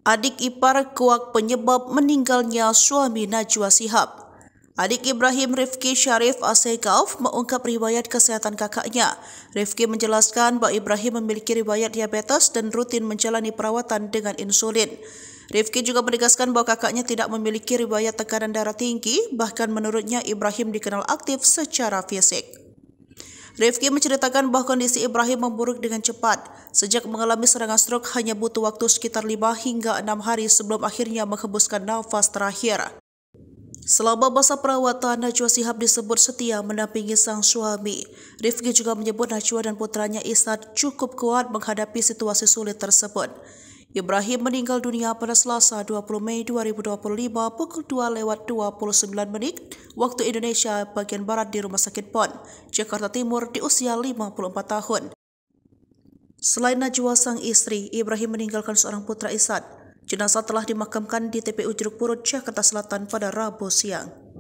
Adik ipar kuak penyebab meninggalnya suami Najwa Shihab. Adik Ibrahim Rifki Syarif Asegaf mengungkap riwayat kesehatan kakaknya. Rifki menjelaskan bahwa Ibrahim memiliki riwayat diabetes dan rutin menjalani perawatan dengan insulin. Rifki juga menegaskan bahwa kakaknya tidak memiliki riwayat tekanan darah tinggi, bahkan menurutnya Ibrahim dikenal aktif secara fisik. Rifki menceritakan bahwa kondisi Ibrahim memburuk dengan cepat. Sejak mengalami serangan stroke hanya butuh waktu sekitar 5 hingga 6 hari sebelum akhirnya menghembuskan nafas terakhir. Selama masa perawatan, Najwa Shihab disebut setia mendampingi sang suami. Rifki juga menyebut Najwa dan putranya Ishak cukup kuat menghadapi situasi sulit tersebut. Ibrahim meninggal dunia pada Selasa 20 Mei 2025 pukul 2:29 waktu Indonesia bagian Barat di Rumah Sakit PON, Jakarta Timur di usia 54 tahun. Selain Najwa sang istri, Ibrahim meninggalkan seorang putra Ishak. Jenazah telah dimakamkan di TPU Jeruk Purut, Jakarta Selatan pada Rabu siang.